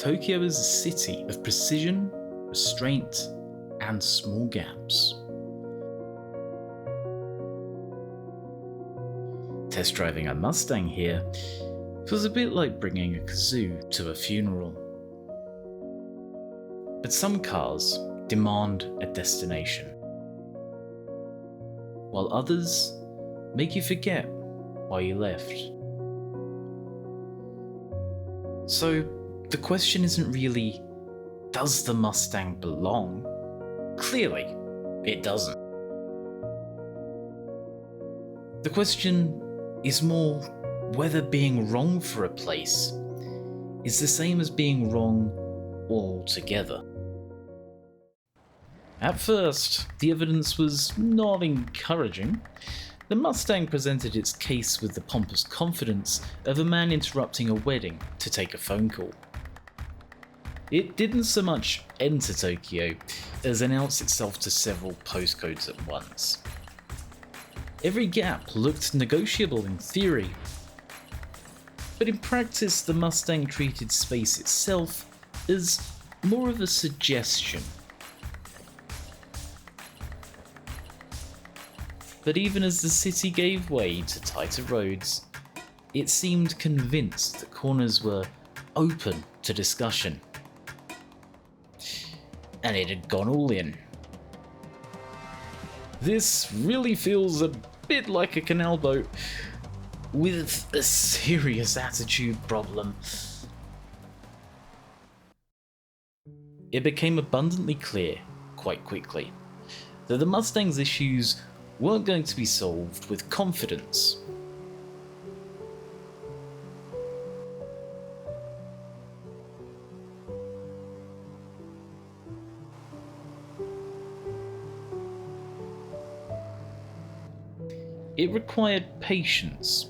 Tokyo is a city of precision, restraint, and small gaps. Test driving a Mustang here feels a bit like bringing a kazoo to a funeral. But some cars demand a destination, while others make you forget why you left. So the question isn't really, does the Mustang belong? Clearly, it doesn't. The question is more whether being wrong for a place is the same as being wrong altogether. At first, the evidence was not encouraging. The Mustang presented its case with the pompous confidence of a man interrupting a wedding to take a phone call. It didn't so much enter Tokyo as announce itself to several postcodes at once. Every gap looked negotiable in theory, but in practice the Mustang treated space itself as more of a suggestion. But even as the city gave way to tighter roads, it seemed convinced the corners were open to discussion. And it had gone all in. This really feels a bit like a canal boat with a serious attitude problem. It became abundantly clear, quite quickly, that the Mustang's issues weren't going to be solved with confidence. It required patience,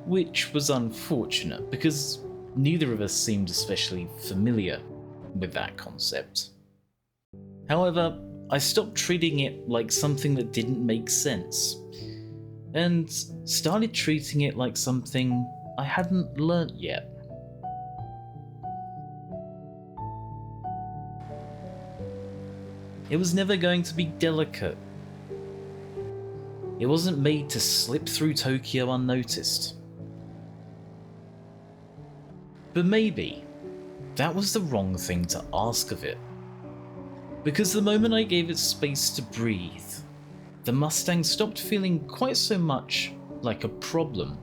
which was unfortunate because neither of us seemed especially familiar with that concept. However, I stopped treating it like something that didn't make sense, and started treating it like something I hadn't learnt yet. It was never going to be delicate. It wasn't made to slip through Tokyo unnoticed. But maybe that was the wrong thing to ask of it. Because the moment I gave it space to breathe, the Mustang stopped feeling quite so much like a problem.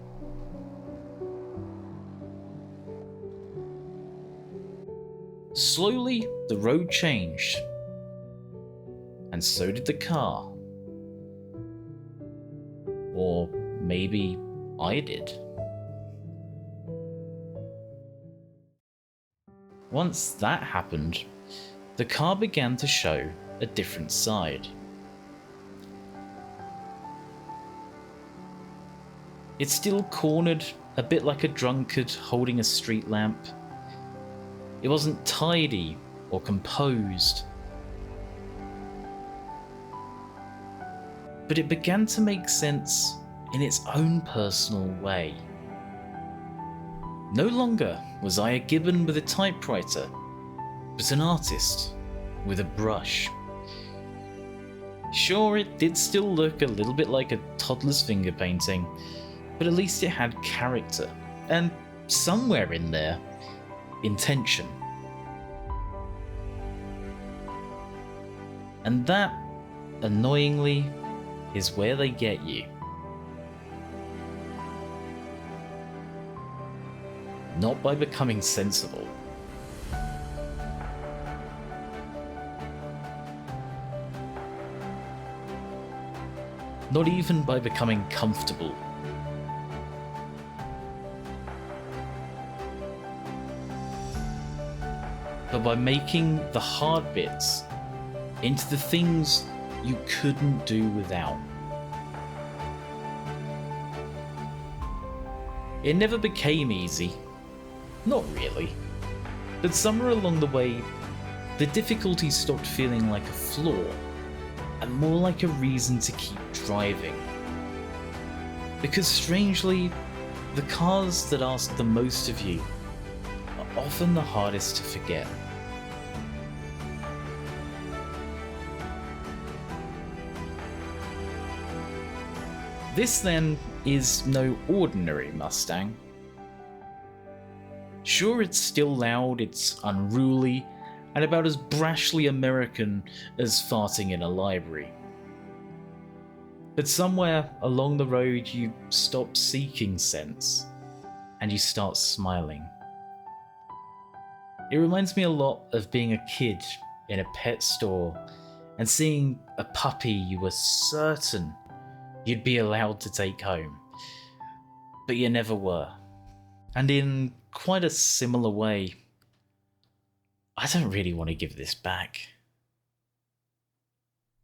Slowly, the road changed, and so did the car. Or maybe I did. Once that happened, the car began to show a different side. It still cornered a bit like a drunkard holding a street lamp. It wasn't tidy or composed. But it began to make sense in its own personal way. No longer was I a gibbon with a typewriter, but an artist with a brush. Sure, it did still look a little bit like a toddler's finger painting, but at least it had character, and somewhere in there, intention. And that, annoyingly, is where they get you. Not by becoming sensible. Not even by becoming comfortable. But by making the hard bits into the things you couldn't do without. It never became easy. Not really. But somewhere along the way, the difficulty stopped feeling like a flaw, and more like a reason to keep driving. Because strangely, the cars that ask the most of you are often the hardest to forget. This then is no ordinary Mustang. Sure, it's still loud, it's unruly, and about as brashly American as farting in a library. But somewhere along the road you stop seeking sense, and you start smiling. It reminds me a lot of being a kid in a pet store and seeing a puppy you were certain you'd be allowed to take home, but you never were. And in quite a similar way, I don't really want to give this back.